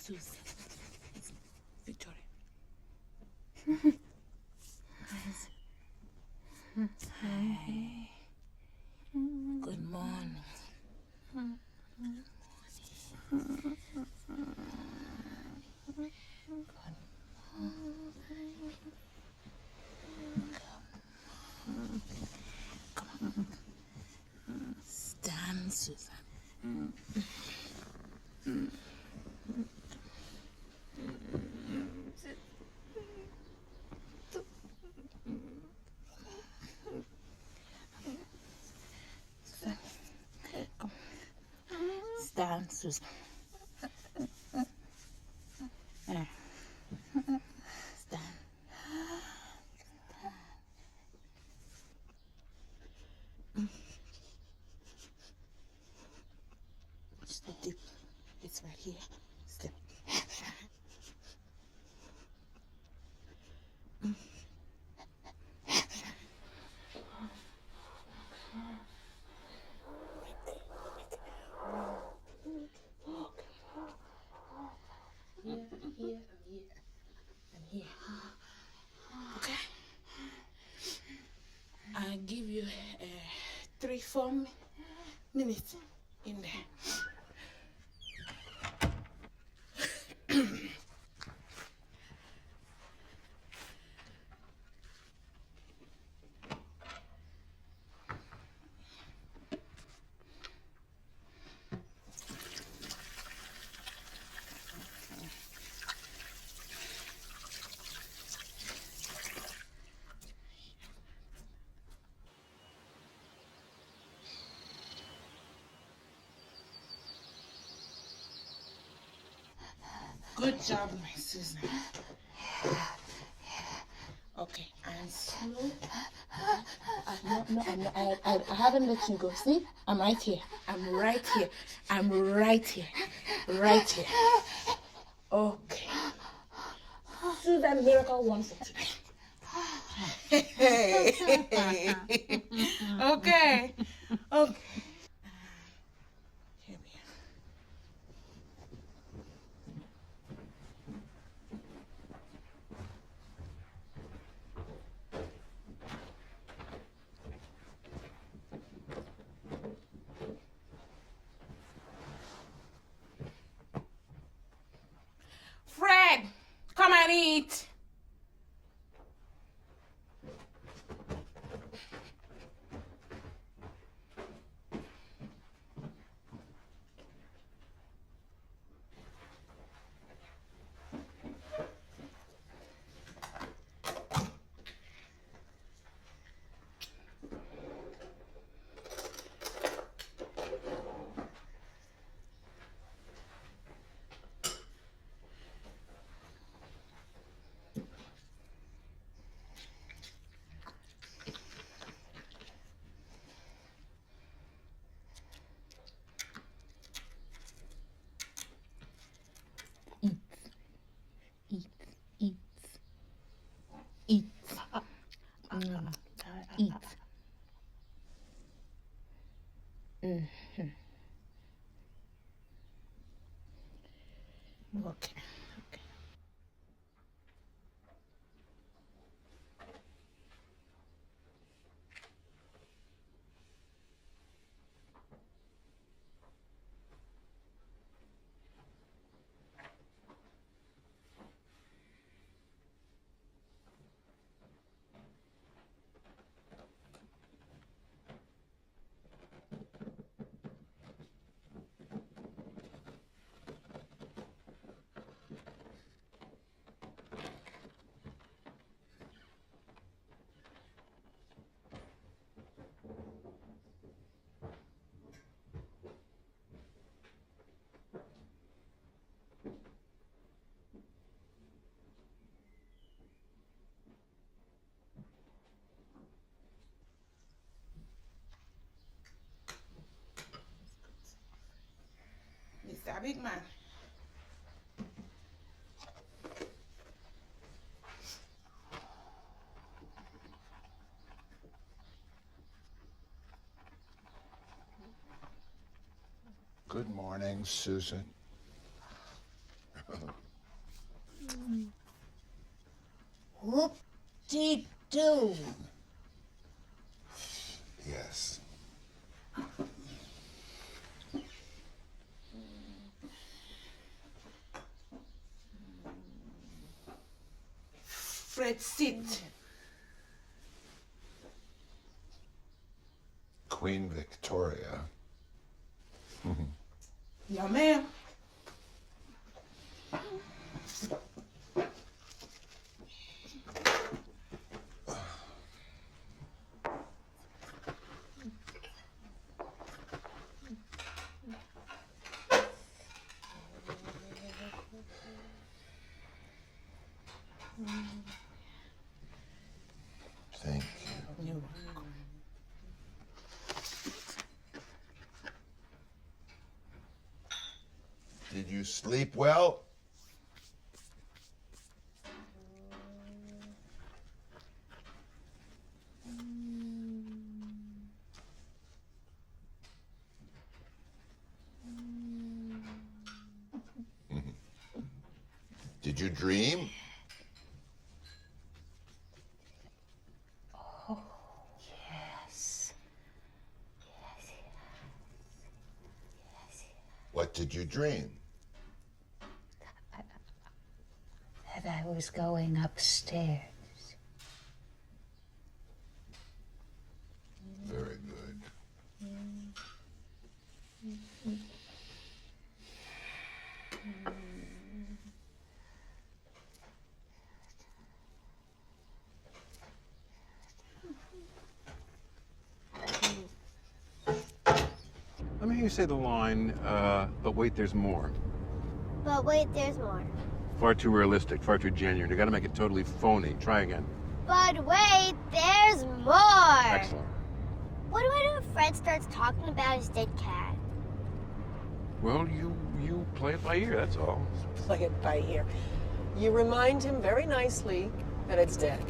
Susan. Victoria. Hi. Good morning. Stand, Susan. Come. Stand, Susan. Stand. Step deep. It's right here. Step. I'm here. Okay. I'll give you 3-4 minutes in there. Good job, my Susan. Okay, and slow. I haven't let you go. See, I'm right here. I'm right here. I'm right here. Right here. Okay. Susan, miracle one for today. Okay. Okay. Here we are. Fred, come and eat. Okay. Mr. Big Man. Good morning, Susan. Whoop-dee-doo. Yes. Fred, sit. Queen Victoria. Yeah, ma'am. Thank you. You're welcome. Did you sleep well? Did you dream? Yes. What did you dream? That I was going upstairs. Very good. Let me hear you say the line, but wait, there's more. But wait, there's more. Far too realistic, far too genuine. You gotta make it totally phony. Try again. But wait, there's more! Excellent. What do I do if Fred starts talking about his dead cat? Well, you play it by ear, that's all. Play it by ear. You remind him very nicely that it's dead,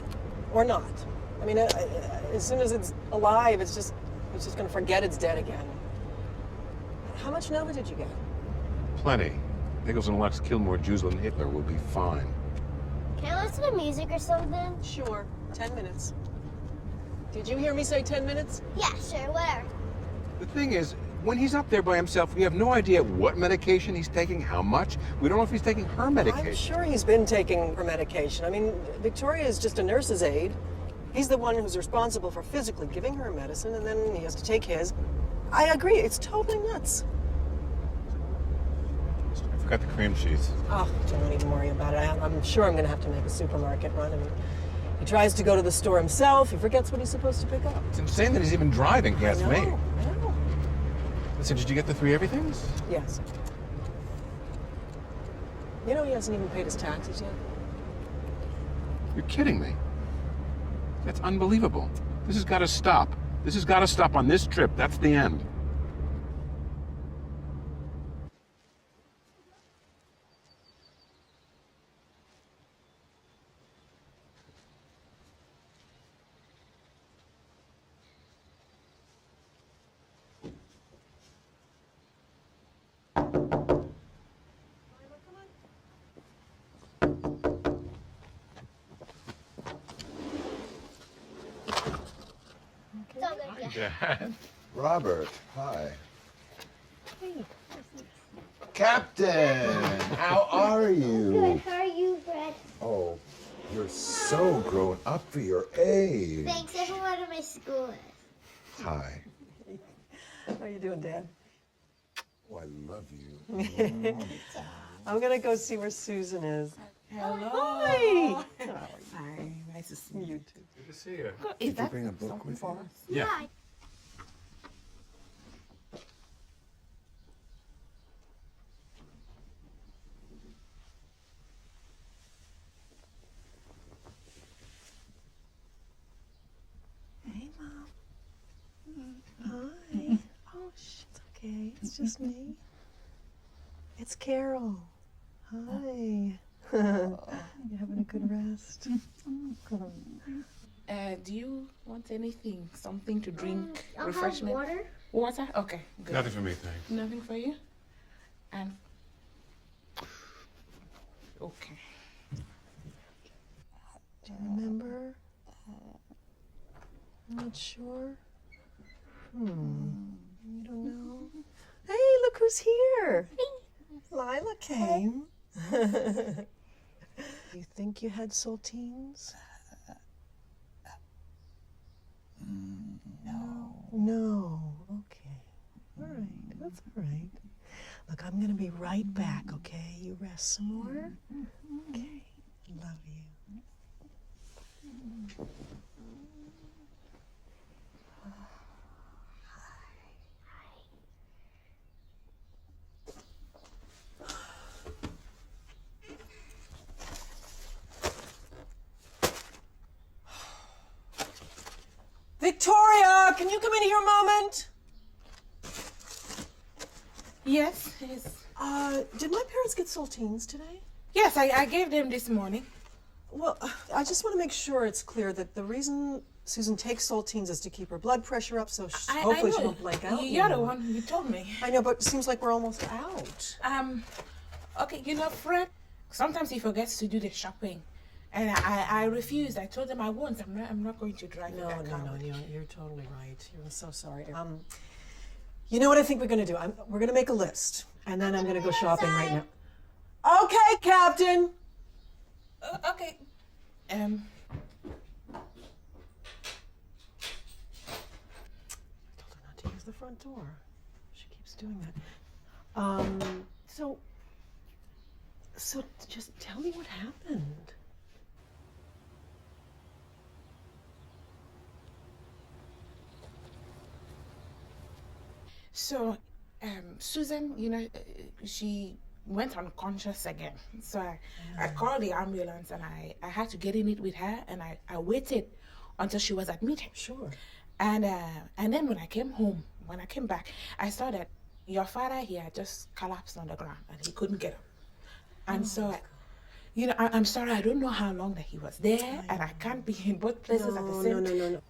or not. I mean, as soon as it's alive, it's just going to forget it's dead again. How much Nova did you get? Plenty. Nichols and Lux kill more Jews than Hitler. Will be fine. Can I listen to music or something? Sure, 10 minutes. Did you hear me say 10 minutes? Yeah, sure, whatever. The thing is, when he's up there by himself, we have no idea what medication he's taking, how much. We don't know if he's taking her medication. I'm sure he's been taking her medication. I mean, Victoria is just a nurse's aide. He's the one who's responsible for physically giving her medicine, and then he has to take his. I agree, it's totally nuts. I forgot the cream cheese. Oh, don't even worry about it. I'm sure I'm going to have to make a supermarket run. I mean, he tries to go to the store himself. He forgets what he's supposed to pick up. It's insane that he's even driving, if you ask me. I know. So did you get the 3 everythings? Yes. You know he hasn't even paid his taxes yet? You're kidding me. That's unbelievable. This has got to stop. This has got to stop on this trip. That's the end. Dad. Robert, hi. Captain, how are you? Good. How are you, Brad? Oh, you're so grown up for your age. Thanks. Everyone at my school is. Hi. How you doing, Dad? Oh, I love you. I'm gonna go see where Susan is. Hello. Hi. Hi. Nice to see you. You too. Good to see you. Is Did you bring a book with you? Yeah. Hey, Mom. Hi. Oh, it's okay. It's just me. It's Carol. Hi. You having a good rest? Do you want anything? Something to drink? I'll Refreshment? have water. Water? Okay, good. Nothing for me, thanks. Nothing for you? And okay. Do you remember? I'm not sure. You don't know? Hey, look who's here. Lila came. You think you had saltines? No. Okay. All right. That's all right. Look, I'm gonna be right back. Okay. You rest some more. Okay. Love you. Victoria, can you come in here a moment? Yes, yes. Did my parents get saltines today? Yes, I gave them this morning. Well, I just want to make sure it's clear that the reason Susan takes saltines is to keep her blood pressure up, so hopefully she won't blank out. You're the anymore. one you told me. I know, but it seems like we're almost out. Okay, you know, Fred, sometimes he forgets to do the shopping. And I refused. I told him I won't. I'm not going to drive No, that car. you're totally right. I'm so sorry. You know what I think we're gonna do? We're gonna make a list, and then I'm gonna go shopping right now. Okay, Captain. Okay. I told her not to use the front door. She keeps doing that. So just tell me what happened. So, Susan, you know, she went unconscious again. So I called the ambulance and I had to get in it with her, and I waited until she was admitted. Sure. And then when I came back, I saw that your father here just collapsed on the ground and he couldn't get up. And you know, I'm sorry, I don't know how long that he was there, and I can't be in both places at the same time. No.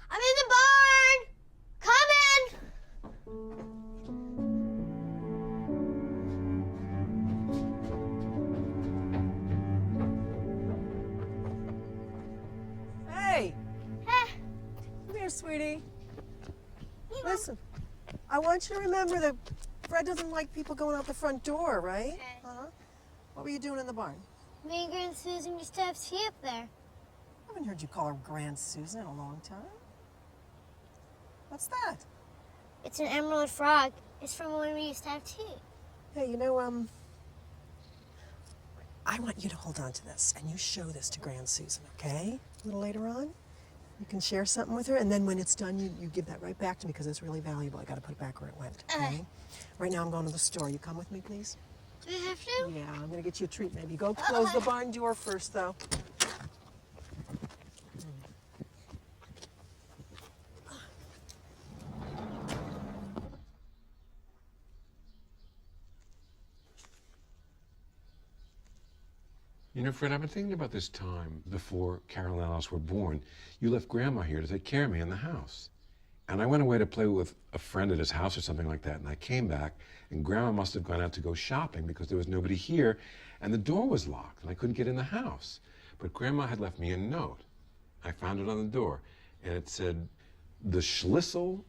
I'm in the barn. Coming. Hey, Hey. come here, sweetie. Listen, I want you to remember that Fred doesn't like people going out the front door, right? Okay. Uh-huh. What were you doing in the barn? Me and Grand Susan used to have tea up there. I haven't heard you call her Grand Susan in a long time. What's that? It's an emerald frog. It's from when we used to have tea. Hey, you know, I want you to hold on to this, and you show this to Grand Susan, okay? A little later on. You can share something with her, and then when it's done, you give that right back to me because it's really valuable. I got to put it back where it went, okay? Right now I'm going to the store. You come with me, please? Do we have to? Yeah, I'm going to get you a treat maybe. Go close the barn door first, though. You know, Fred, I've been thinking about this time before Carol and Alice were born. You left Grandma here to take care of me in the house. And I went away to play with a friend at his house or something like that, and I came back, and Grandma must have gone out to go shopping because there was nobody here, and the door was locked, and I couldn't get in the house. But Grandma had left me a note. I found it on the door, and it said, "The schlüssel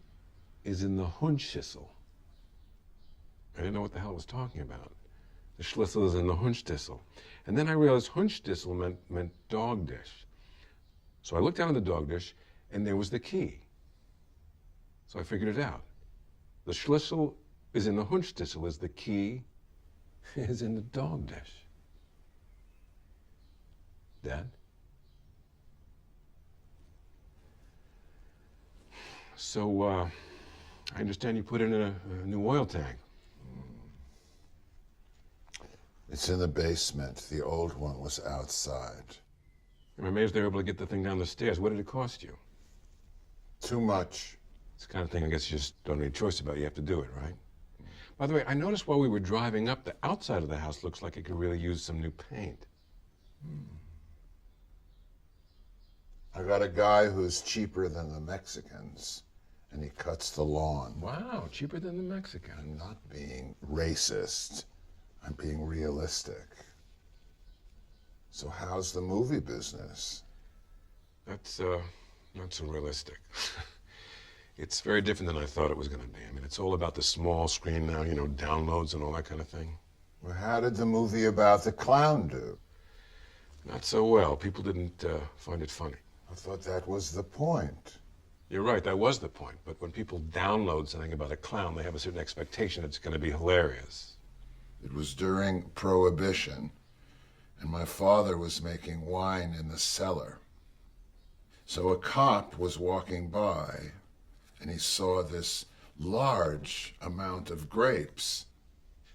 is in the Hundschüssel." I didn't know what the hell it was talking about. The schlüssel is in the Hundschüssel. And then I realized Hundschüssel meant dog dish. So I looked down at the dog dish, and there was the key. So I figured it out. The schlüssel is in the Hundschüssel, is the key is in the dog dish. Dad? So, I understand you put in a new oil tank. It's in the basement. The old one was outside. I'm amazed they were able to get the thing down the stairs. What did it cost you? Too much. It's the kind of thing I guess you just don't have any choice about. You have to do it, right? By the way, I noticed while we were driving up, the outside of the house looks like it could really use some new paint. I got a guy who's cheaper than the Mexicans, and he cuts the lawn. Wow, cheaper than the Mexican. I'm not being racist. I'm being realistic. So how's the movie business? That's, not so realistic. It's very different than I thought it was going to be. I mean, it's all about the small screen now, you know, downloads and all that kind of thing. Well, how did the movie about the clown do? Not so well. People didn't find it funny. I thought that was the point. You're right, that was the point. But when people download something about a clown, they have a certain expectation it's going to be hilarious. It was during Prohibition, and my father was making wine in the cellar. So a cop was walking by, and he saw this large amount of grapes.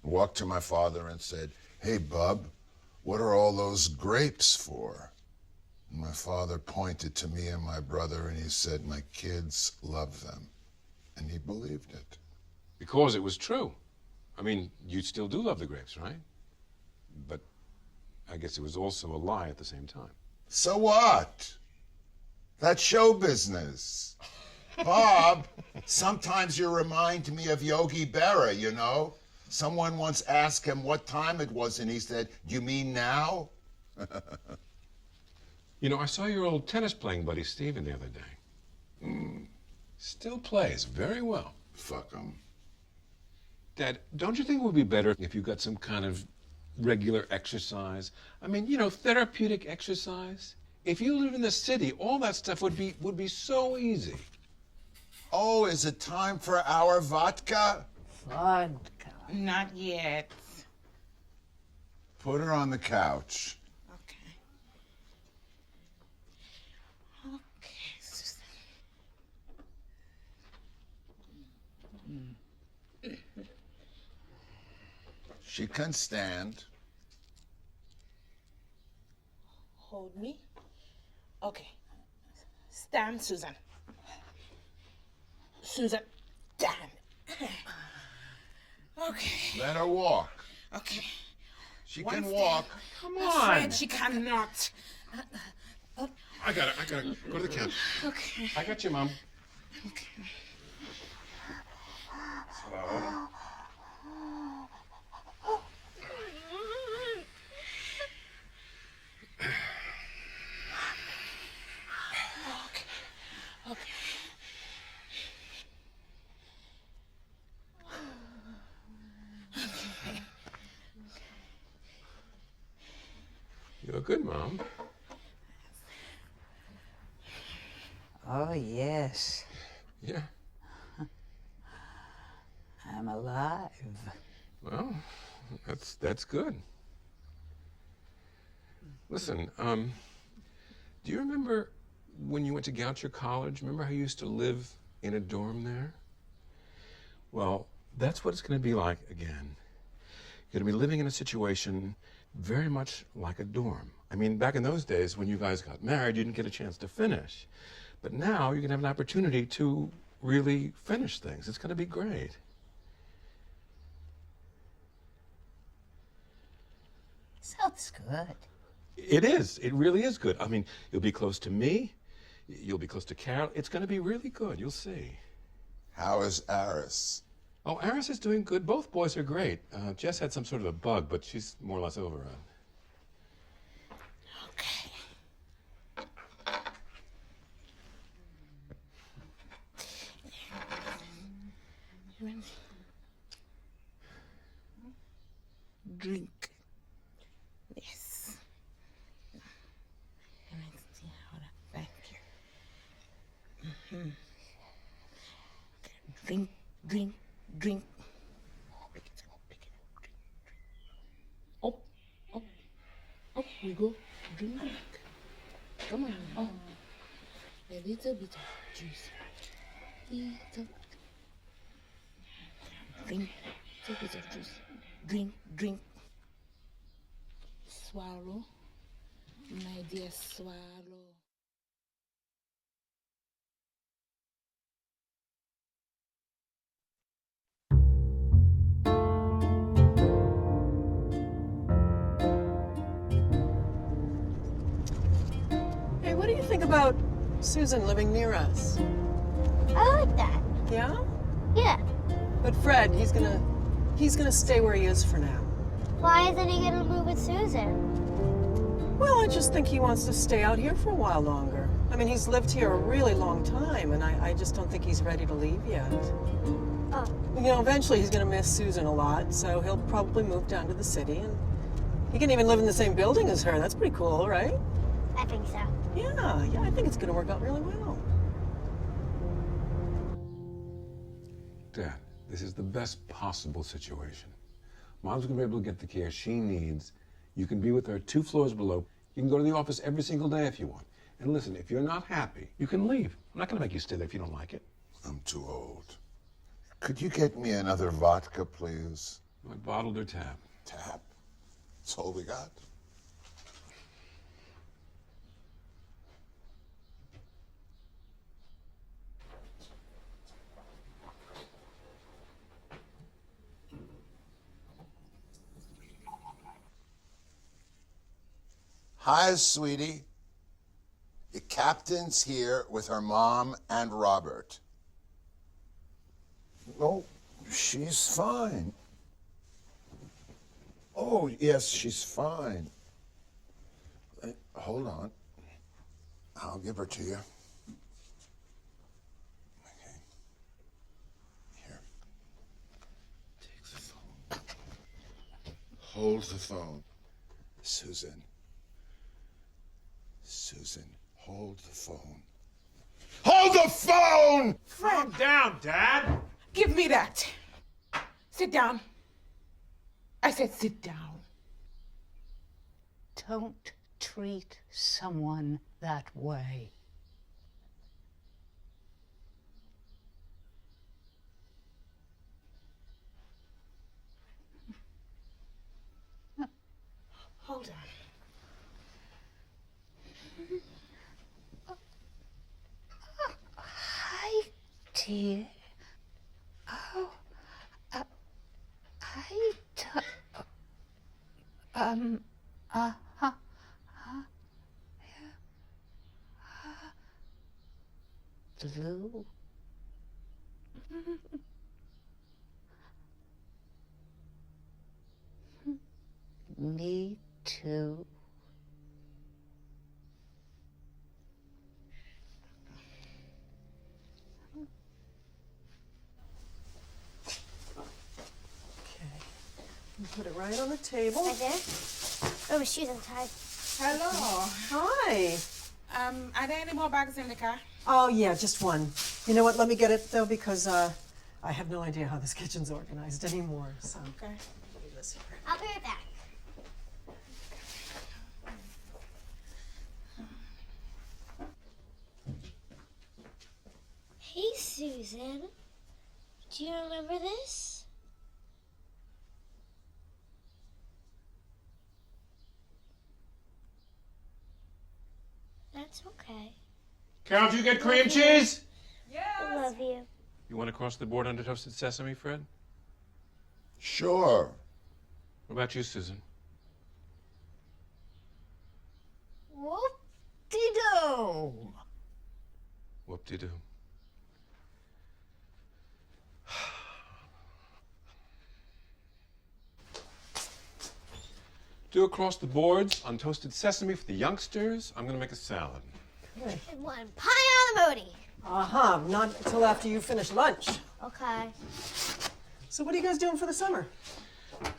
He walked to my father and said, "Hey, bub, what are all those grapes for?" And my father pointed to me and my brother, and he said, "My kids love them." And he believed it. Because it was true. I mean, you still do love the grapes, right? But I guess it was also a lie at the same time. So what? That's show business. Bob, sometimes you remind me of Yogi Berra, you know? Someone once asked him what time it was, and he said, "You mean now?" You know, I saw your old tennis playing buddy Steven the other day. Still plays very well. Fuck him. Dad, don't you think it would be better if you got some kind of regular exercise? I mean, you know, therapeutic exercise. If you live in the city, all that stuff would be so easy. Oh, is it time for our vodka? Vodka. Not yet. Put her on the couch. Okay. Okay, Susan. She can stand. Hold me. Okay. Stand, Susan. Susan, stand. Okay. Let her walk. Okay. She One can step. walk. Come Fred, she cannot. I got it. Go to the couch. Okay. I got you, Mom. Okay. Slow. Okay. You look good, Mom. Oh, yes. Yeah. I'm alive. Well, that's good. Listen, do you remember when you went to Goucher College? Remember how you used to live in a dorm there? Well, that's what it's going to be like again. You're going to be living in a situation very much like a dorm. I mean, back in those days when you guys got married, you didn't get a chance to finish. But now you're going to have an opportunity to really finish things. It's going to be great. Sounds good. It is. It really is good. I mean, you'll be close to me. You'll be close to Carol. It's going to be really good. You'll see. How is Aris? Oh, Aris is doing good. Both boys are great. Jess had some sort of a bug, but she's more or less over it. Okay. Drink. Yes. Thank you. Okay. Drink, drink, drink. Pick it up, pick it up, drink, drink. Up, up, up we go. Drink. Come on. Oh. A little bit of juice. Little. Drink. Take a bit of juice. Drink, drink. Swallow. My dear, swallow. Hey, what do you think about Susan living near us? I like that. Yeah? Yeah. But Fred, he's gonna stay where he is for now. Why isn't he gonna move with Susan? Well, I just think he wants to stay out here for a while longer. I mean, he's lived here a really long time, and I just don't think he's ready to leave yet. Oh. You know, eventually he's gonna miss Susan a lot, so he'll probably move down to the city, and he can even live in the same building as her. That's pretty cool, right? I think so. Yeah, I think it's gonna work out really well. Dad, this is the best possible situation. Mom's gonna be able to get the care she needs. You can be with her 2 floors below. You can go to the office every single day if you want. And listen, if you're not happy, you can leave. I'm not gonna make you stay there if you don't like it. I'm too old. Could you get me another vodka, please? Like bottled or tap? Tap. That's all we got. Hi, sweetie. The captain's here with her mom and Robert. Oh, she's fine. Oh, yes, she's fine. Hold on. I'll give her to you. Okay. Here. Take the phone. Hold the phone. Susan. Susan, hold the phone. Hold the phone! Calm down, Dad! Give me that. Sit down. I said sit down. Don't treat someone that way. Hold on. Hi, dear. Oh, I Blue. Me too. Put it right on the table. Right there? Oh, my shoes untied. Hello. Hi. Are there any more bags in the car? Oh, yeah, just one. You know what? Let me get it, though, because I have no idea how this kitchen's organized anymore. So, Okay. leave this here. I'll be right back. Hey, Susan. Do you remember this? That's okay. Carol, did you get cream cheese? I love you. You want to cross the board under toasted sesame, Fred? Sure. What about you, Susan? Whoop-de-doo. Whoop-de-doo. Do across the boards on toasted sesame for the youngsters. I'm gonna make a salad. And one pie on the moody. Uh-huh, not until after you finish lunch. Okay. So what are you guys doing for the summer?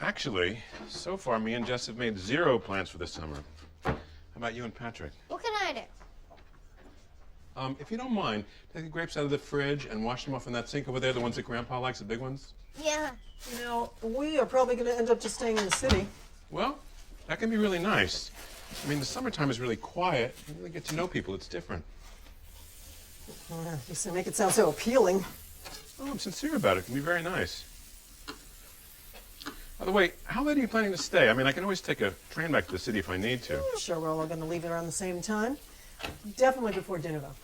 Actually, so far me and Jess have made 0 plans for the summer. How about you and Patrick? What can I do? If you don't mind, take the grapes out of the fridge and wash them off in that sink over there, the ones that Grandpa likes, the big ones. Yeah. You know, we are probably going to end up just staying in the city. Well, that can be really nice. I mean, the summertime is really quiet. You really get to know people. It's different. You make it sound so appealing. Oh, I'm sincere about it. It can be very nice. By the way, how late are you planning to stay? I mean, I can always take a train back to the city if I need to. Sure, we're all going to leave around the same time. Definitely before dinner, though.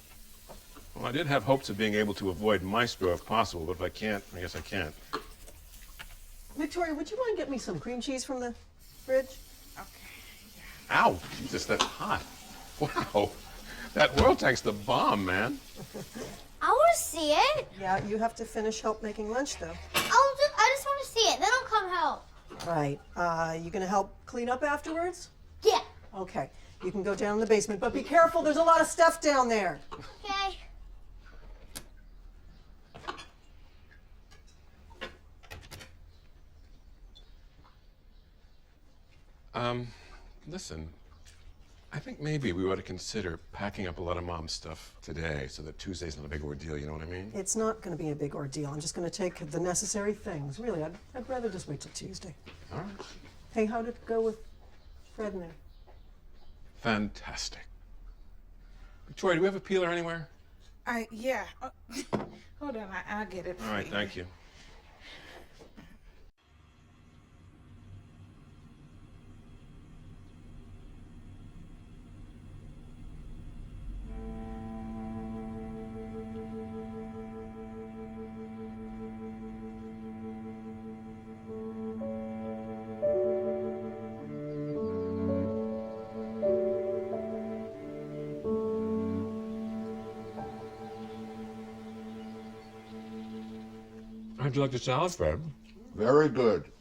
Well, I did have hopes of being able to avoid Maestro if possible, but if I can't, I guess I can't. Victoria, would you mind getting me some cream cheese from the fridge? Okay. Ow, Jesus, that's hot. Wow, that oil tank's the bomb, man. I want to see it. Yeah, you have to finish help making lunch, though. I just want to see it. Then I'll come help. Right. You going to help clean up afterwards? Yeah. Okay. You can go down in the basement, but be careful. There's a lot of stuff down there. Okay. Listen, I think maybe we ought to consider packing up a lot of Mom's stuff today so that Tuesday's not a big ordeal, you know what I mean? It's not going to be a big ordeal. I'm just going to take the necessary things. Really, I'd rather just wait till Tuesday. All right. Hey, how did it go with Fred and there? Fantastic. Victoria, do we have a peeler anywhere? Yeah. Hold on, I'll get it. All right, thank you. How'd you like the salad, Fred? Very good.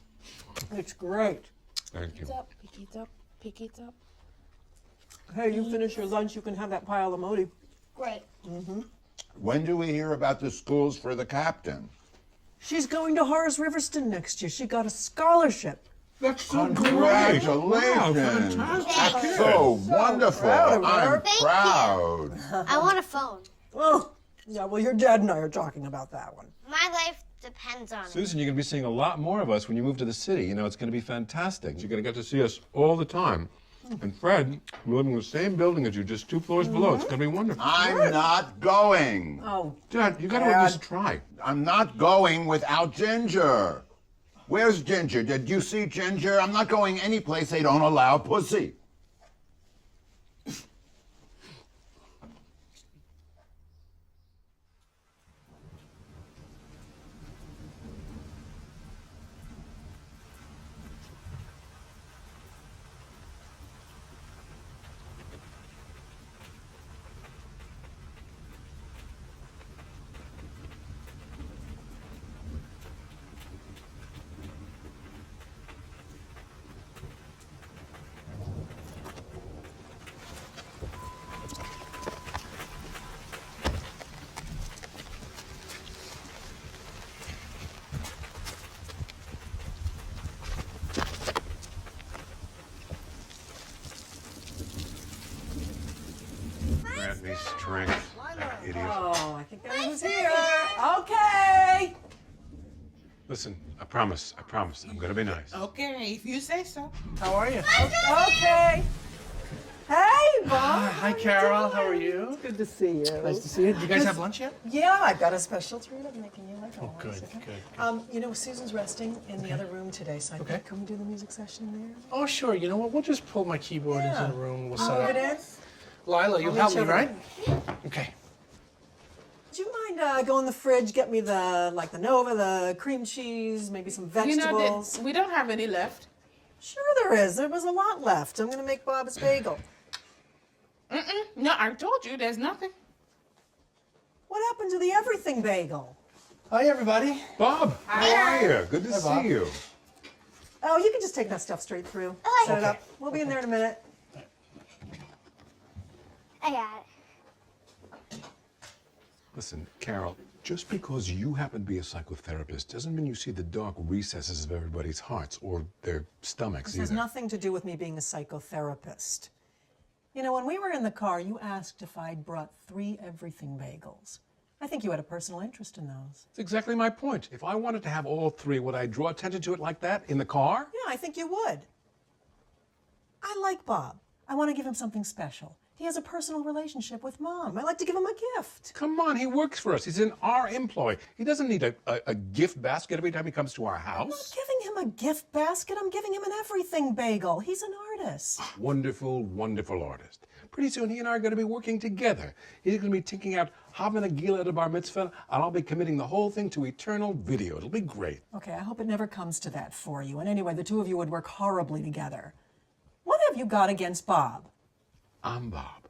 It's great. Thank you. Pick it up, pick it up. Hey, you finish your lunch, you can have that pile of modi. Great. When do we hear about the schools for the captain? She's going to Horace Riverston next year. She got a scholarship. That's so Congratulations! Wow, fantastic. That's so wonderful. proud of her. I'm Thank proud. I want a phone. Oh, yeah, well, your dad and I are talking about that one. My life depends on it. Susan, you're going to be seeing a lot more of us when you move to the city. You know, it's going to be fantastic. You're going to get to see us all the time. And Fred, we're living in the same building as you, just 2 floors below. It's going to be wonderful. I'm not going. Oh, Dad, you got to at least try. I'm not going without Ginger. Where's Ginger? Did you see Ginger? I'm not going any place they don't allow pussy. Grant me strength, that idiot. oh, I think that was here. Okay. Listen, I promise, I'm going to be nice. Okay, if you say so. How are you? Okay. Hey, Bob. Hi, Carol. How are you? Good to see you. Nice to see you. Did you guys have lunch yet? Yeah, I've got a special treat I'm making you like always. Good, okay? good. You know, Susan's resting in the other room today, so I think come do the music session there. Oh, sure. You know what? We'll just pull my keyboard into the room. We'll set Move up. it in. Lila, you'll I'll help reach me, over right? Okay. Do you mind going in the fridge, get me the Nova, the cream cheese, maybe some You know vegetables? that we don't have any left. Sure there is. There was a lot left. I'm going to make Bob's bagel. No, I told you there's nothing. What happened to the everything bagel? Hi, everybody. Bob, how are you? Good to Bob. see you. Oh, you can just take that stuff straight through. Set it up. We'll be in there in a minute. I got it. Listen, Carol, just because you happen to be a psychotherapist doesn't mean you see the dark recesses of everybody's hearts or their stomachs This has either. nothing to do with me being a psychotherapist. You know, when we were in the car, you asked if I'd brought 3 everything bagels. I think you had a personal interest in those. That's exactly my point. If I wanted to have all 3, would I draw attention to it like that in the car? Yeah, I think you would. I like Bob. I want to give him something special. He has a personal relationship with Mom. I like to give him a gift. Come on, he works for us. He's in our employ. He doesn't need a gift basket every time he comes to our I'm house. not giving him a gift basket. I'm giving him an everything bagel. He's an artist. Wonderful, wonderful artist. Pretty soon he and I are going to be working together. He's going to be taking out Hava Nagila at a bar mitzvah, and I'll be committing the whole thing to eternal video. It'll be great. Okay, I hope it never comes to that for you. And anyway, the 2 of you would work horribly together. What have you got against Bob? I'm Bob.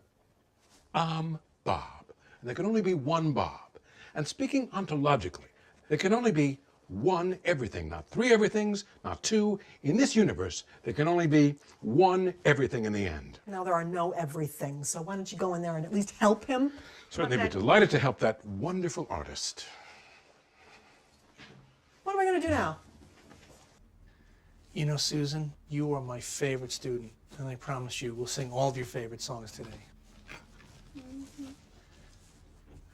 I'm Bob. And there can only be one Bob. And speaking ontologically, there can only be one everything, not 3 everythings, not 2. In this universe, there can only be one everything in the end. Now, there are no everythings, so why don't you go in there and at least help him? Certainly be delighted to help that wonderful artist. What am I going to do now? You know, Susan, you are my favorite student, and I promise you we'll sing all of your favorite songs today.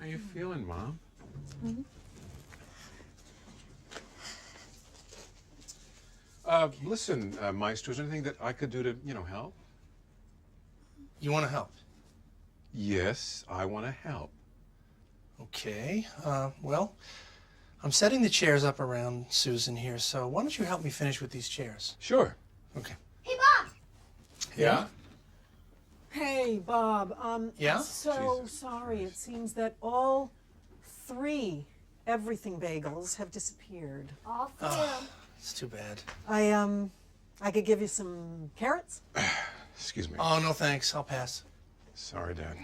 How you feeling, Mom? Listen, Maestro, is there anything that I could do to, help? You want to help? Yes, I want to help. Okay. Well, I'm setting the chairs up around Susan here, so why don't you help me finish with these chairs? Sure. Okay. Hey, Bob! Yeah? Hey, Bob. Yeah? So Jesus sorry. It seems that all 3 everything bagels have disappeared. All 3 of them. It's too bad. I could give you some carrots. Excuse me. Oh, no thanks. I'll pass. Sorry, Dad.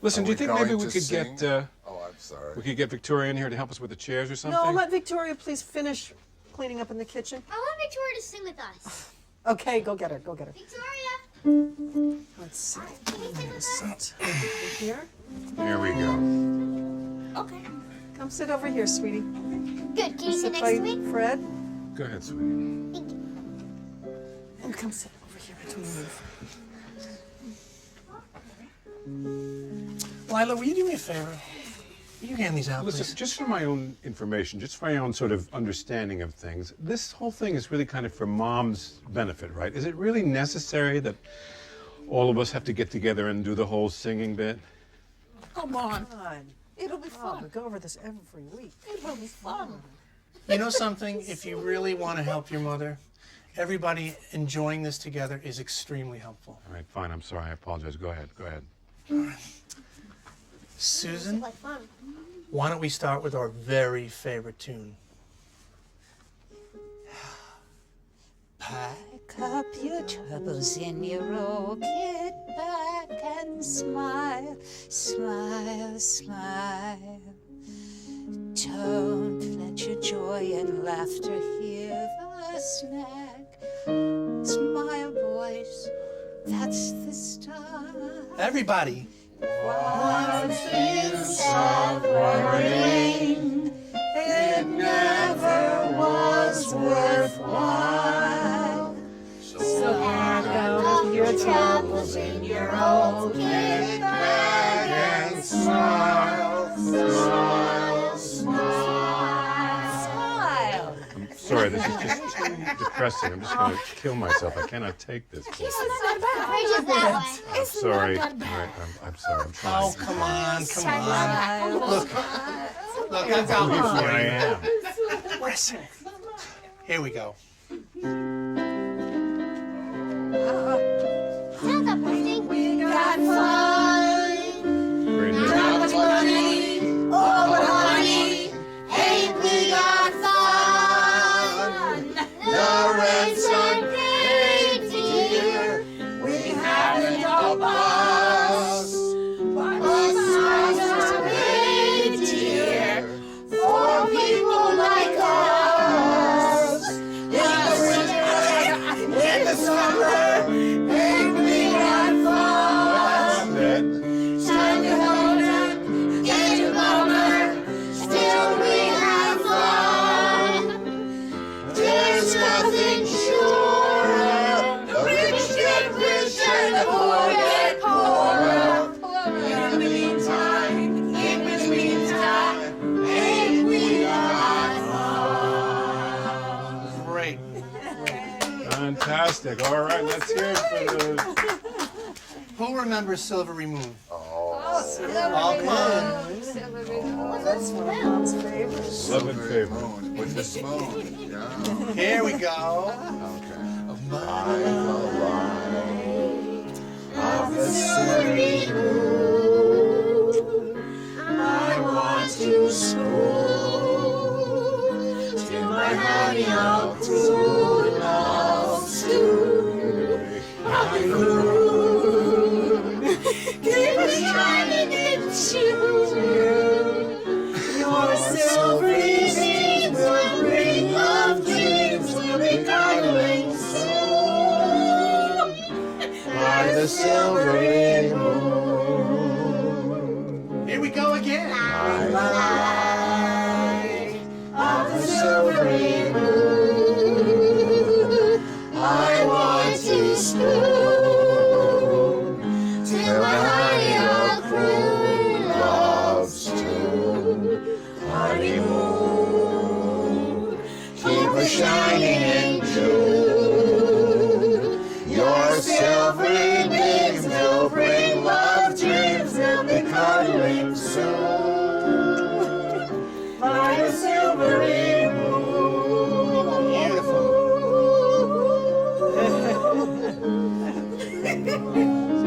Listen, Are do you we think maybe going we to could sing? get Oh, I'm sorry. we could get Victoria in here to help us with the chairs or something? No, let Victoria please finish cleaning up in the kitchen. I want Victoria to sing with us. Okay, go get her. Go get her. Victoria! Let's see. Can you sing with us? Over here. Here we go. Okay. Come sit over here, sweetie. Good. Can you sit Sit next by to me? Fred. Go ahead, sweetie. Thank you. And come sit over here between you. Lila, will you do me a favor? Will you hand these out, Listen, please? just for my own information, just for my own sort of understanding of things, this whole thing is really kind of for Mom's benefit, right? Is it really necessary that all of us have to get together and do the whole singing bit? Come on. Come on. It'll be Oh, fun. we go over this every week. It'll be fun. You know something? If you really want to help your mother, everybody enjoying this together is extremely helpful. All right, fine. I'm sorry. I apologize. Go ahead. Go ahead. Susan, Like fun. why don't we start with our very favorite tune? Pack up your troubles in your old kit bag and smile, smile, smile. Don't let your joy and laughter hear the snag. Smile, boys, that's the start. Everybody. It never was worthwhile. So pack up your troubles in your old kit bag and smile, smile, smile. I'm sorry. This is just too depressing. I'm just going to kill myself. I cannot take this. Bridges that way. I'm sorry. All right, I'm sorry. I'm trying. Oh, come on, come on. Smile. Look, that's out here Here for I you. am. Listen. Here we go. Sounds uplifting. We got fun. Great. Not much money, oh but honey, ain't we got fun? The rent's unpaid, dear. We haven't a there's nothing surer. The rich get richer and the poor get poorer. In the meantime, in between time, ain't we got fun? Great. Fantastic. All right, let's hear it for the... Who remembers Silvery Moon? Oh, come on. That's one of Mom's favorites. Silver favorite. moon with the spoon. Yeah. Here we go. Okay. By the light of the silvery moon, I want to spoon to my honey I'll croon, I'll soon. Happy moon, keep us shining into you. Your silvery beams will bring love dreams, will be cuddling soon by the silvery moon. Here we go again. By the light of the silvery moon, I want to spoon till my honey I'll croon love's tune. Honeymoon, keep us shining in June. Your silvery beams will bring love dreams, will be cuddling soon by the silvery moon. Beautiful.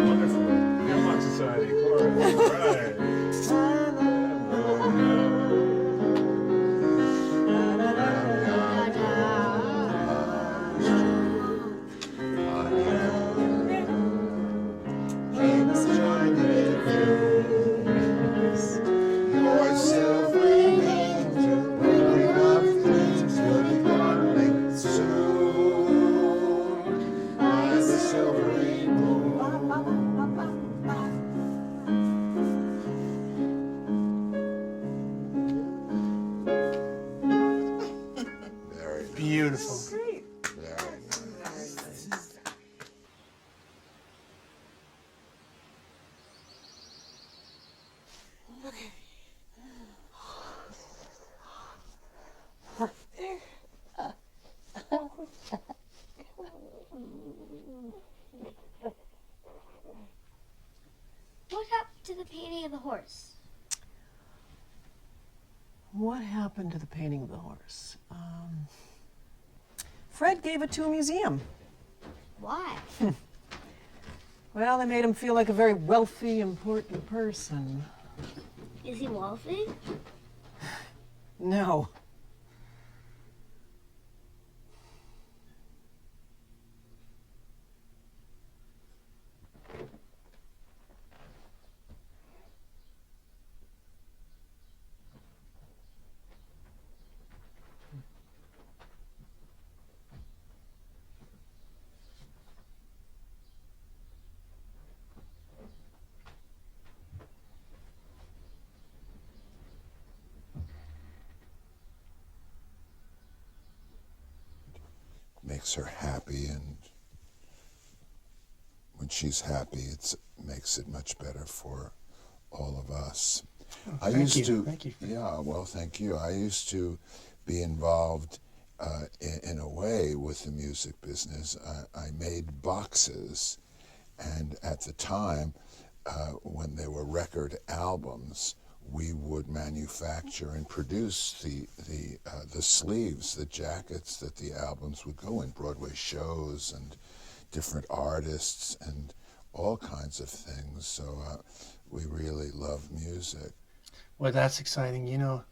Wonderful. Gilmont Society chorus. All right. Your silvery beams will bring love dreams, will be cuddling soon by the silvery moon. Very nice. Beautiful. Very nice. What happened to the painting of the horse? What happened to the painting of the horse? Fred gave it to a museum. Why? Well, they made him feel like a very wealthy, important person. Is he wealthy? No. Makes her happy, and when she's happy, it makes it much better for all of us. I thank used you. to, Thank you. yeah, well, thank you. I used to be involved in a way with the music business. I made boxes, and at the time, when they were record albums, we would manufacture and produce the sleeves, the jackets that the albums would go in, Broadway shows and different artists and all kinds of things. So we really love music. Well, that's exciting. You know,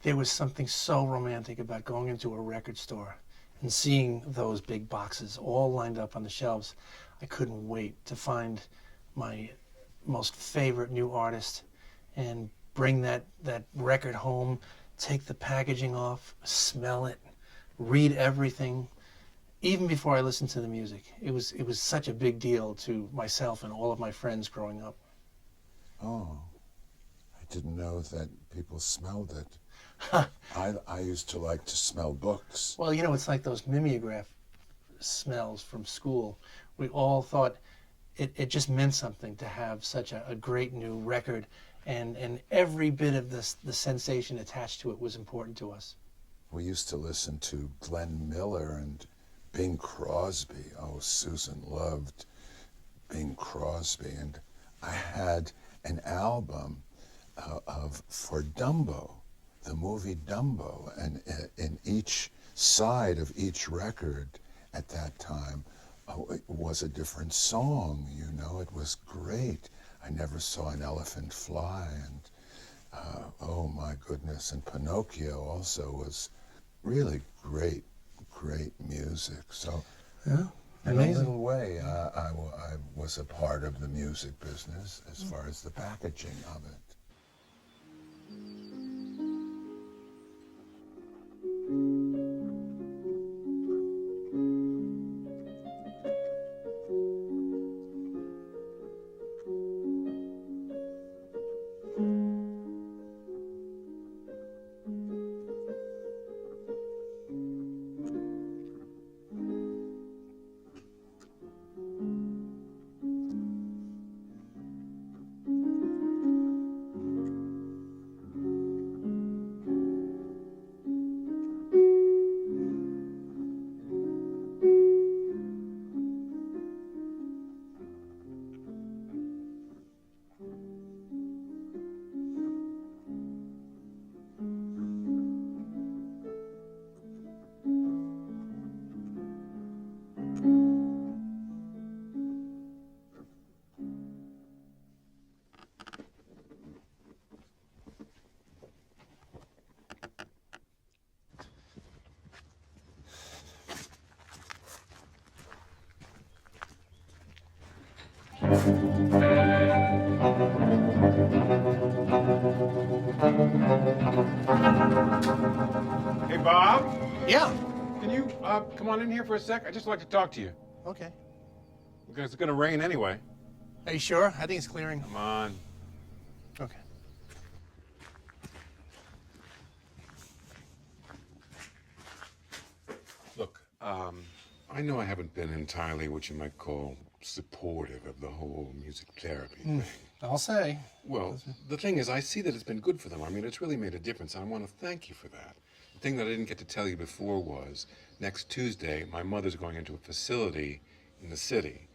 there was something so romantic about going into a record store and seeing those big boxes all lined up on the shelves. I couldn't wait to find my most favorite new artist and bring that record home, take the packaging off, smell it, read everything, even before I listened to the music. It was such a big deal to myself and all of my friends growing up. Oh, I didn't know that people smelled it. I used to like to smell books. Well, you know, it's like those mimeograph smells from school. We all thought it just meant something to have such a great new record, and every bit of the sensation attached to it was important to us. We used to listen to Glenn Miller and Bing Crosby. Oh, Susan loved Bing Crosby. And I had an album for Dumbo, the movie Dumbo. And in each side of each record at that time it was a different song, you know. It was great. I never saw an elephant fly. And oh my goodness. And Pinocchio also was really great music. So Yeah, in a amazing. little way, I was a part of the music business as far as the packaging of it. Hey, Bob, Yeah. can you come on in here for a sec? I'd just like to talk to you. Okay. Because it's going to rain anyway. Are you sure? I think it's clearing. Come on. Okay. Look, I know I haven't been entirely what you might call supportive of the whole music therapy thing. I'll say. Well, the thing is, I see that it's been good for them. I mean, it's really made a difference, and I want to thank you for that. The thing that I didn't get to tell you before was, next Tuesday, my mother's going into a facility in the city.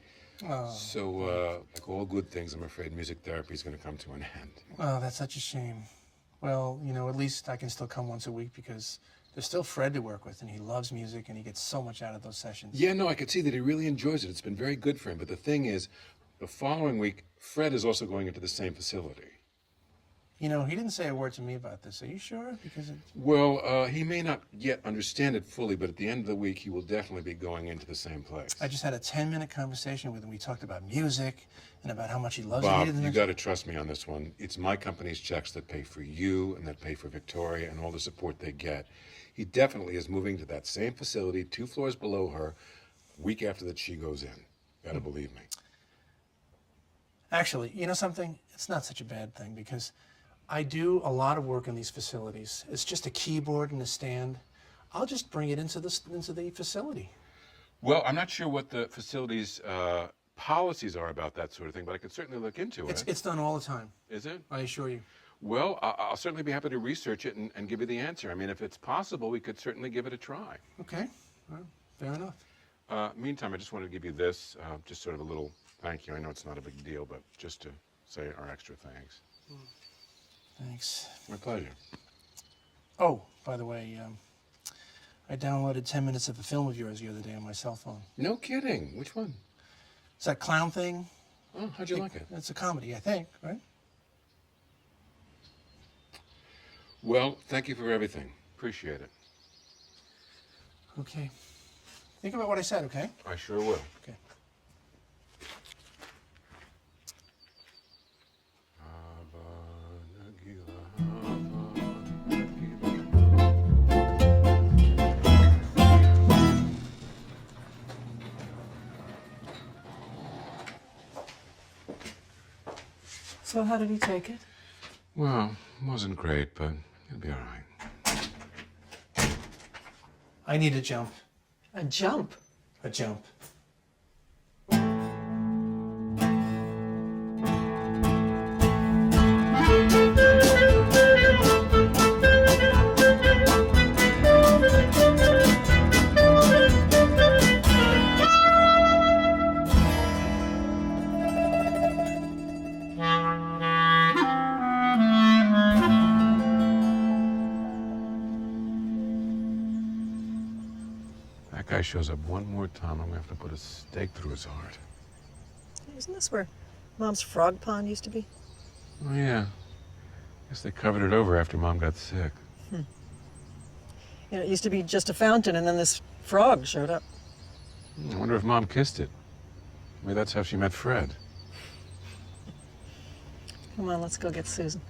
So, like all good things, I'm afraid music therapy is going to come to an end. Oh, that's such a shame. Well, you know, at least I can still come once a week because there's still Fred to work with, and he loves music, and he gets so much out of those sessions. Yeah, no, I could see that he really enjoys it. It's been very good for him. But the thing is, the following week, Fred is also going into the same facility. You know, he didn't say a word to me about this. Are you sure? Because Well, he may not yet understand it fully, but at the end of the week, he will definitely be going into the same place. I just had a 10-minute conversation with him. We talked about music and about how much he loves Bob, it. you got to trust me on this one. It's my company's checks that pay for you and that pay for Victoria and all the support they get. He definitely is moving to that same facility, 2 floors below her, week after that she goes in. Gotta believe me. Actually, you know something? It's not such a bad thing because I do a lot of work in these facilities. It's just a keyboard and a stand. I'll just bring it into the facility. Well, I'm not sure what the facility's policies are about that sort of thing, but I could certainly look into it. It's done all the time, Is it? I assure you. Well, I'll certainly be happy to research it and give you the answer. I mean, if it's possible, we could certainly give it a try. Okay, well, fair enough. Meantime, I just wanted to give you this, just sort of a little thank you. I know it's not a big deal, but just to say our extra thanks. Thanks. My pleasure. Oh, by the way, I downloaded 10 minutes of a film of yours the other day on my cell phone. No kidding. Which one? It's that clown thing. Oh, how'd you like it? It's a comedy, I think, right? Well, thank you for everything. Appreciate it. Okay. Think about what I said, okay? I sure will. Okay. So how did he take it? Well, it wasn't great, but he'll be all right. I need a jump. A jump. A jump. That guy shows up one more time, I'm gonna have to put a stake through his heart. Isn't this where Mom's frog pond used to be? Oh, yeah. Guess they covered it over after Mom got sick. You know, it used to be just a fountain, and then this frog showed up. I wonder if Mom kissed it. Maybe that's how she met Fred. Come on, let's go get Susan.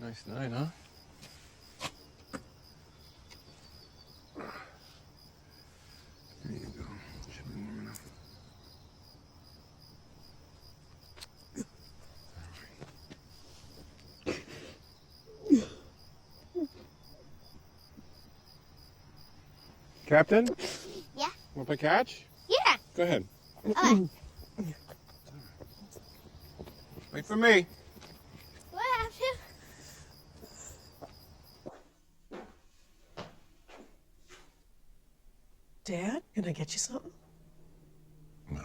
Nice night, huh? There you go. Should be warm enough. Captain? Yeah? Want to play catch? Yeah. Go ahead. Okay. Wait for me. What happened? Dad, can I get you something? No,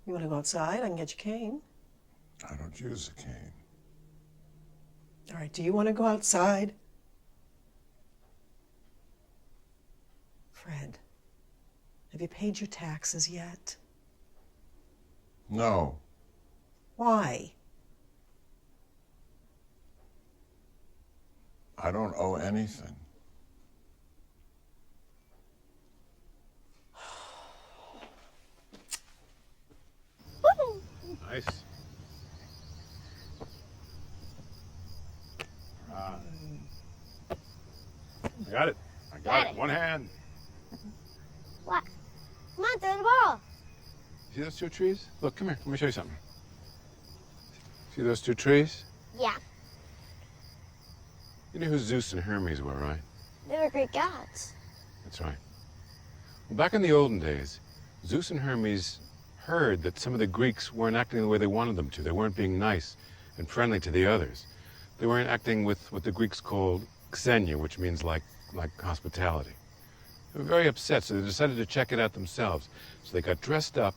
You want to go outside? I can get you a cane. I don't use a cane. All right, do you want to go outside? Fred, have you paid your taxes yet? No, Why? I don't owe anything. Nice. I got it. I got it. One hand. What? Come on, throw the ball. See those two trees? Look, come here. Let me show you something. See those two trees? Yeah. You know who Zeus and Hermes were, right? They were Greek gods. That's right. Well, back in the olden days, Zeus and Hermes heard that some of the Greeks weren't acting the way they wanted them to. They weren't being nice and friendly to the others. They weren't acting with what the Greeks called xenia, which means like hospitality. They were very upset, so they decided to check it out themselves. So they got dressed up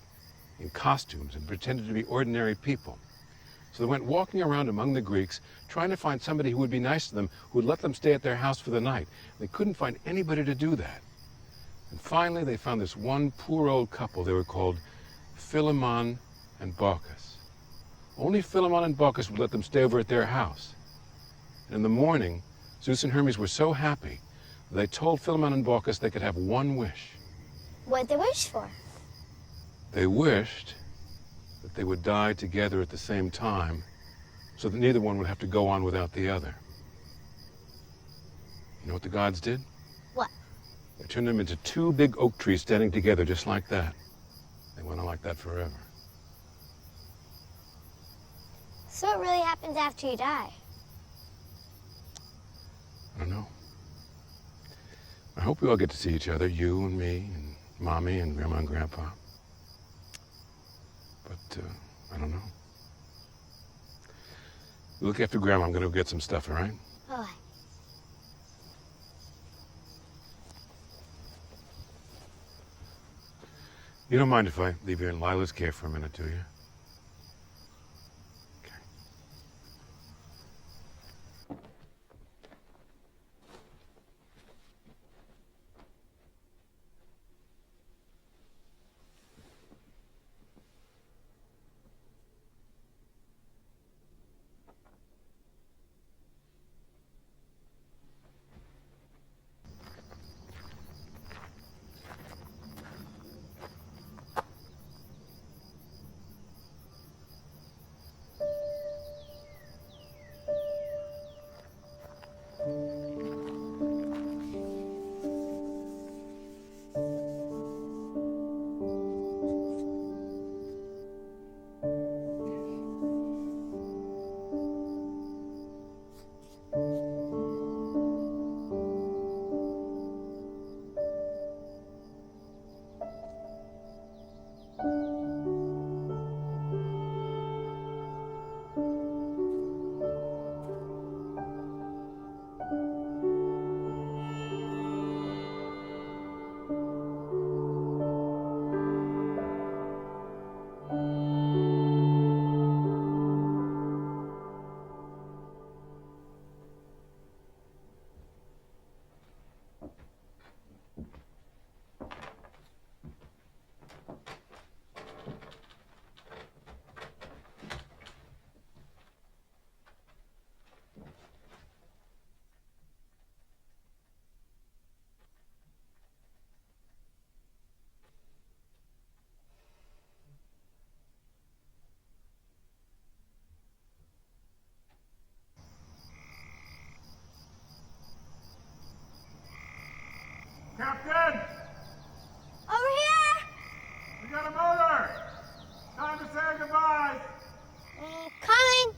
in costumes and pretended to be ordinary people. So they went walking around among the Greeks, trying to find somebody who would be nice to them, who would let them stay at their house for the night. They couldn't find anybody to do that. And finally, they found this one poor old couple. They were called Philemon and Baucis. Only Philemon and Baucis would let them stay over at their house. And in the morning, Zeus and Hermes were so happy, they told Philemon and Baucis they could have one wish. What'd they wish for? They wished that they would die together at the same time, so that neither one would have to go on without the other. You know what the gods did? What? They turned them into two big oak trees standing together just like that. They went on like that forever. So what really happens after you die? I don't know. I hope we all get to see each other, you and me and Mommy and Grandma and Grandpa. But I don't know. You look after Grandma. I'm going to go get some stuff, all right? All right. You don't mind if I leave you in Lila's care for a minute, do you? Okay. Say goodbye. Coming.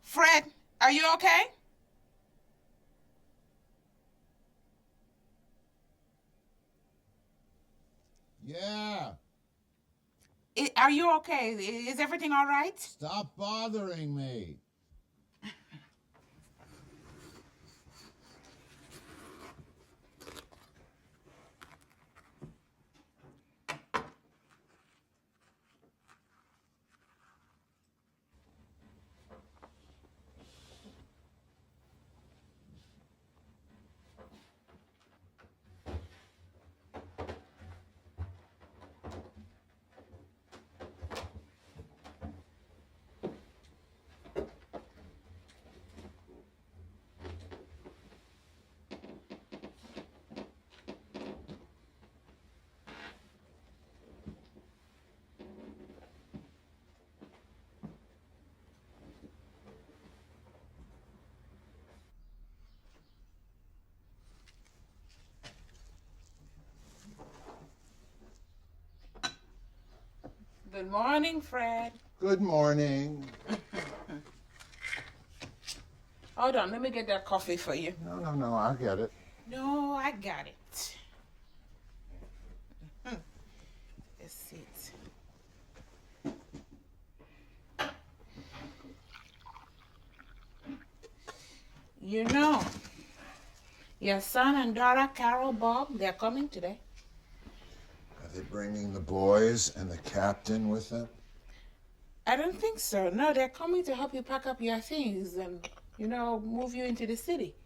Fred, are you okay? Yeah, Are you okay? Is everything all right? stop bothering me. Good morning, Fred. Good morning. Hold on, let me get that coffee for you. No, I'll get it. No, I got it. Let's see it. You know, your son and daughter, Carol, Bob, they're coming today. Are they bringing the boys and the captain with them? I don't think so. No, they're coming to help you pack up your things and, move you into the city.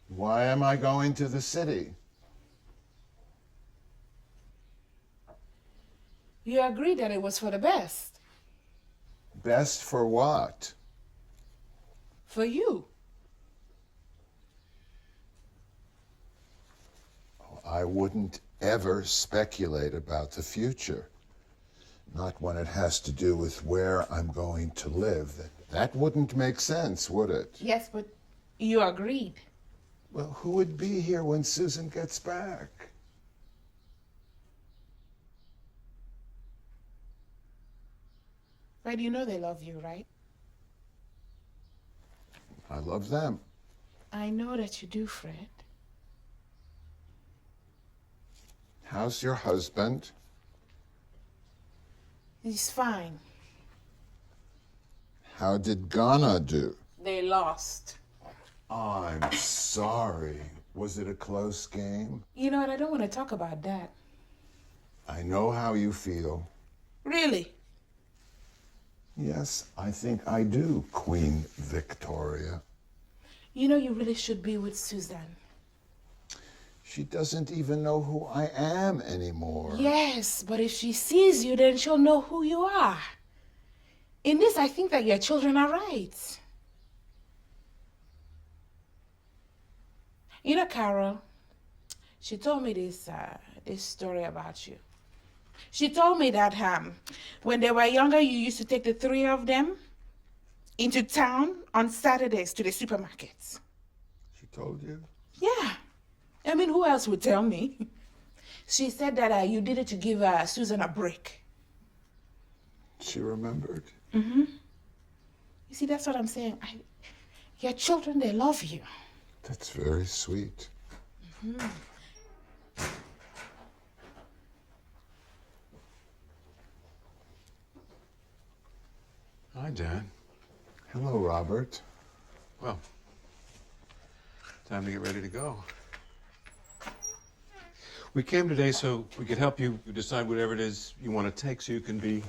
Why am I going to the city? You agreed that it was for the best. Best for what? For you. I wouldn't ever speculate about the future. Not when it has to do with where I'm going to live. That wouldn't make sense, would it? Yes, but you agreed. Well, who would be here when Susan gets back? Fred, you know they love you, right? I love them. I know that you do, Fred. How's your husband? He's fine. How did Ghana do? They lost. I'm sorry. Was it a close game? You know what? I don't want to talk about that. I know how you feel. Really? Yes, I think I do, Queen Victoria. You know you really should be with Susan. She doesn't even know who I am anymore. Yes, but if she sees you, then she'll know who you are. In this, I think that your children are right. You know, Carol, she told me this story about you. She told me that when they were younger, you used to take the three of them into town on Saturdays to the supermarkets. She told you? Yeah. I mean, who else would tell me? She said that you did it to give Susan a break. She remembered? Mm-hmm. You see, that's what I'm saying. Your children, they love you. That's very sweet. Mm-hmm. Hi, Dad. Hello, Robert. Well, time to get ready to go. We came today so we could help you decide whatever it is you want to take so you can be,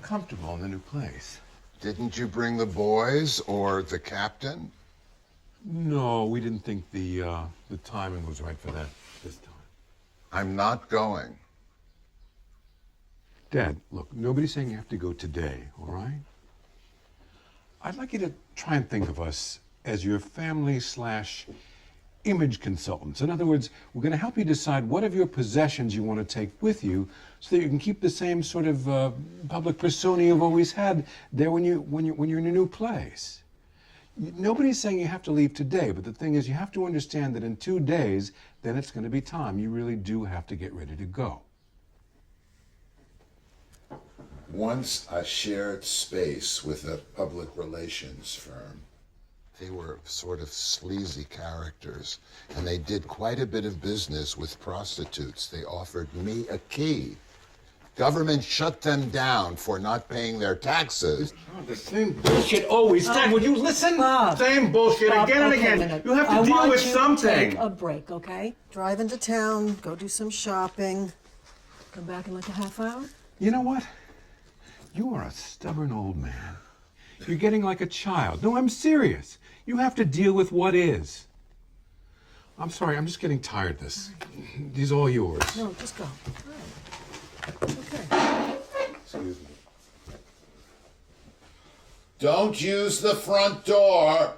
comfortable in the new place. Didn't you bring the boys or the captain? No, we didn't think the timing was right for that this time. I'm not going. Dad, look, nobody's saying you have to go today, all right? I'd like you to try and think of us as your family/image consultants. In other words, we're going to help you decide what of your possessions you want to take with you so that you can keep the same sort of public persona you've always had there when you're in a new place. Nobody's saying you have to leave today, but the thing is you have to understand that in 2 days, then it's going to be time. You really do have to get ready to go. Once I shared space with a public relations firm. They were sort of sleazy characters, and they did quite a bit of business with prostitutes. They offered me a key. Government shut them down for not paying their taxes. Oh, the same bullshit always. Dad, would you listen? Bob. Same bullshit Bob, again and okay, again. a minute. You have to I deal want with you something. To take a break, okay? Drive into town, go do some shopping. Come back in like a half hour. You know what? You are a stubborn old man. You're getting like a child. No, I'm serious. You have to deal with what is. I'm sorry, I'm just getting tired of this. These are all yours. No, just go. All right. Okay. Excuse me. Don't use the front door.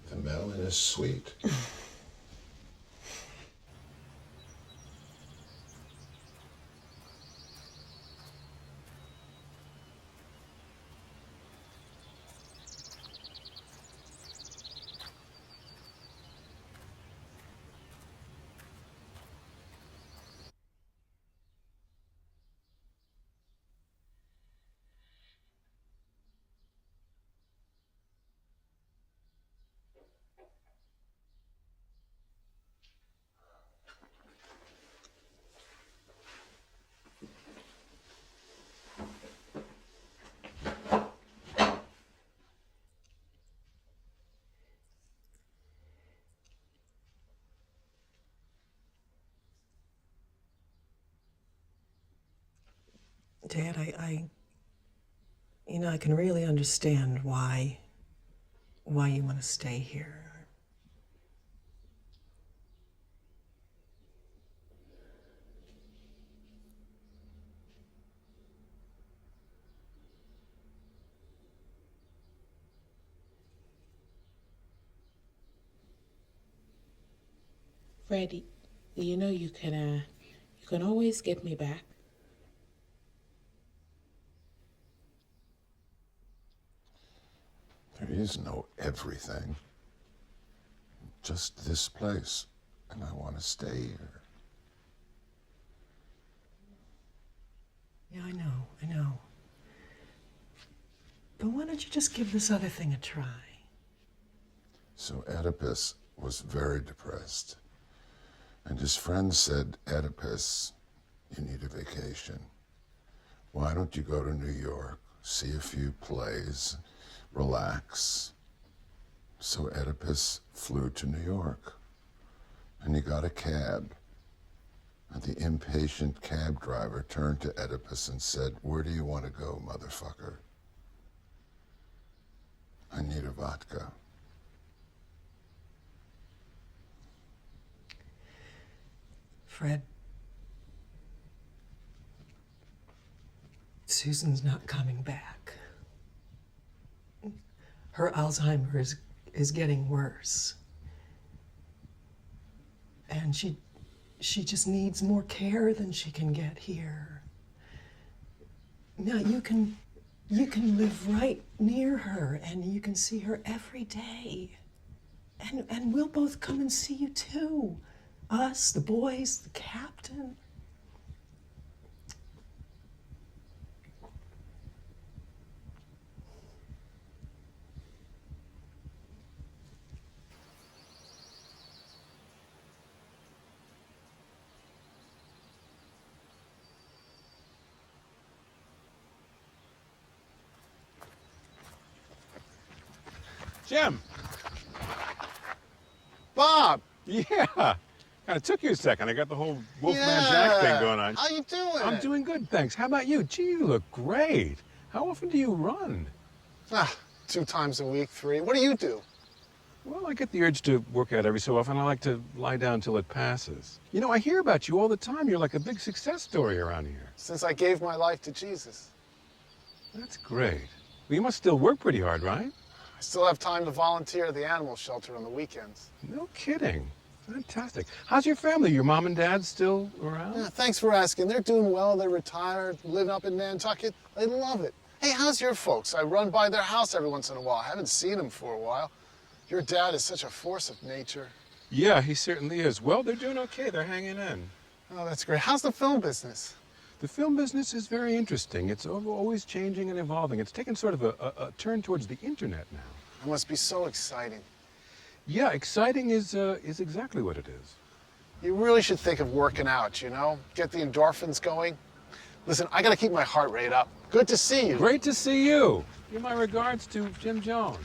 The melon is sweet. Dad, I can really understand why you want to stay here. Freddie, you know you can always get me back. There is no everything. Just this place, and I want to stay here. Yeah, I know. But why don't you just give this other thing a try? So Oedipus was very depressed. And his friend said, Oedipus, you need a vacation. Why don't you go to New York, see a few plays, relax? So Oedipus flew to New York, and he got a cab. And the impatient cab driver turned to Oedipus and said, where do you want to go, motherfucker? I need a vodka. Fred, Susan's not coming back. Her Alzheimer's is getting worse. And she just needs more care than she can get here. Now you can live right near her and you can see her every day. And we'll both come and see you too. Us, the boys, the captain. Jim! Bob! Yeah! Kind of took you a second. I got the whole Wolfman Jack thing going on. How you doing? I'm doing good, thanks. How about you? Gee, you look great. How often do you run? 2 times a week, 3. What do you do? Well, I get the urge to work out every so often. I like to lie down till it passes. You know, I hear about you all the time. You're like a big success story around here. Since I gave my life to Jesus. That's great. Well, you must still work pretty hard, right? I still have time to volunteer at the animal shelter on the weekends. No kidding. Fantastic. How's your family? Your mom and dad still around? Yeah, thanks for asking. They're doing well. They're retired, living up in Nantucket. They love it. Hey, how's your folks? I run by their house every once in a while. I haven't seen them for a while. Your dad is such a force of nature. Yeah, he certainly is. Well, they're doing okay. They're hanging in. Oh, that's great. How's the film business? The film business is very interesting. It's always changing and evolving. It's taken sort of a turn towards the internet now. It must be so exciting. Yeah, exciting is exactly what it is. You really should think of working out, you know? Get the endorphins going. Listen, I gotta keep my heart rate up. Good to see you. Great to see you. Give my regards to Jim Jones.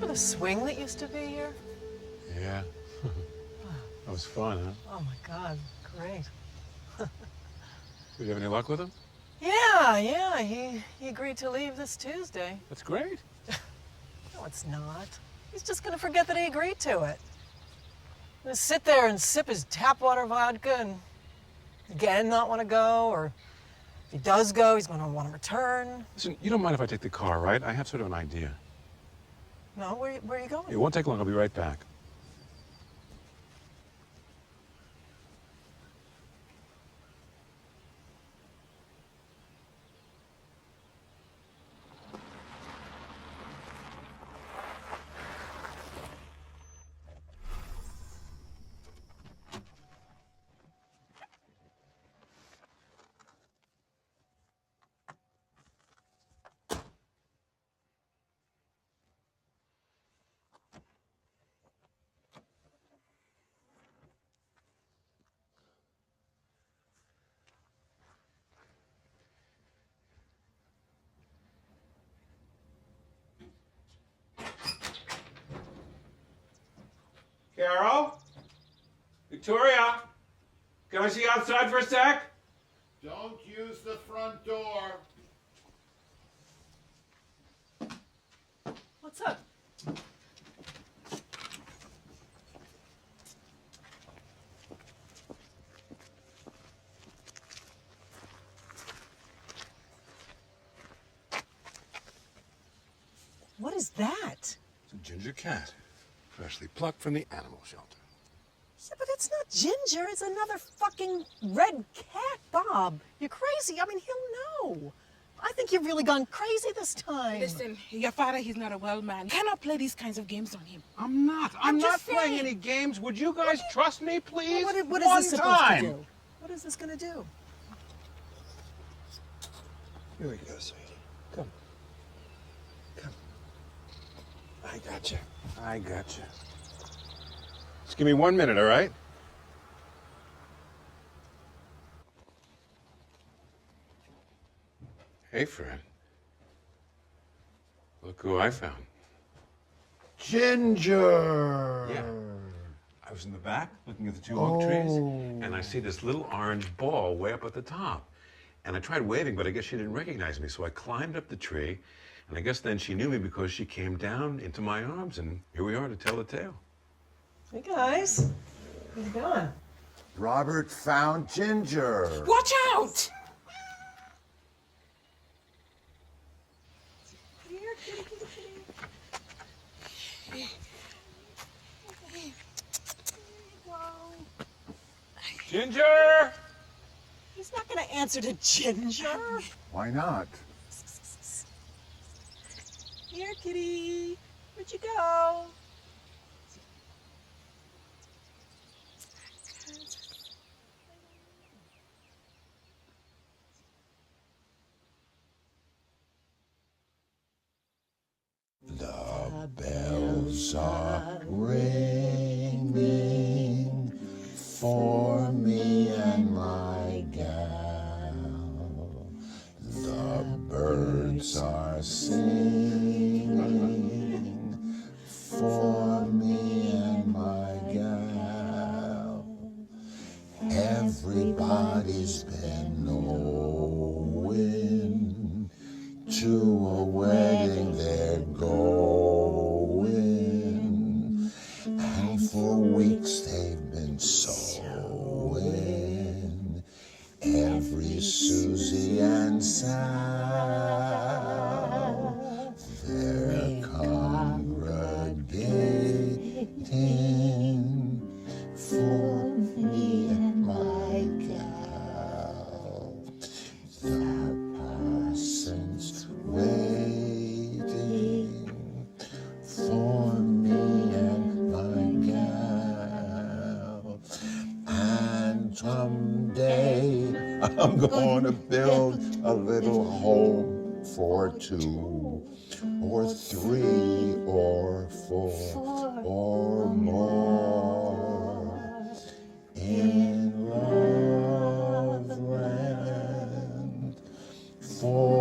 The swing that used to be here? Yeah. That was fun, huh? Oh my God, great. Did you have any luck with him? Yeah, he agreed to leave this Tuesday. That's great. No, it's not. He's just gonna forget that he agreed to it. Gonna sit there and sip his tap water vodka and again not want to go, or if he does go, he's gonna want to return. Listen, you don't mind if I take the car, right? I have sort of an idea. No, where are you going? It won't take long. I'll be right back. Carol? Victoria? Can I see you outside for a sec? Don't use the front door. What's up? What is that? It's a ginger cat, freshly plucked from the animal shelter. Yeah, but it's not Ginger. It's another fucking red cat, Bob. You're crazy. I mean, he'll know. I think you've really gone crazy this time. Listen, your father, he's not a well man. You cannot play these kinds of games on him. I'm not. I'm not just playing saying. any games. Would you guys trust me, please? What is One this supposed time. to do? What is this going to do? Here we go, sweetie. Come. Come. I got you. I got you. Just give me 1 minute, all right? Hey, Fred. Look who I found. Ginger! Yeah. I was in the back looking at the two oak trees, and I see this little orange ball way up at the top. And I tried waving, but I guess she didn't recognize me, so I climbed up the tree, and I guess then she knew me because she came down into my arms, and here we are to tell the tale. Hey, guys. How's it going? Robert found Ginger. Watch out! Here, kitty, kitty, kitty. Ginger! He's not going to answer to Ginger. Why not? Here, kitty. Where'd you go? The bells are ringing for me and my gal. The birds are singing for me and my gal. Everybody's been knowing to a wedding they're going, and for weeks they've been sewing every Susie and Sal. They're congregating for me and my gal. The parson's waiting for me and my gal. And someday I'm gonna build a little home for 2 or 3 or 4 or more in Loveland for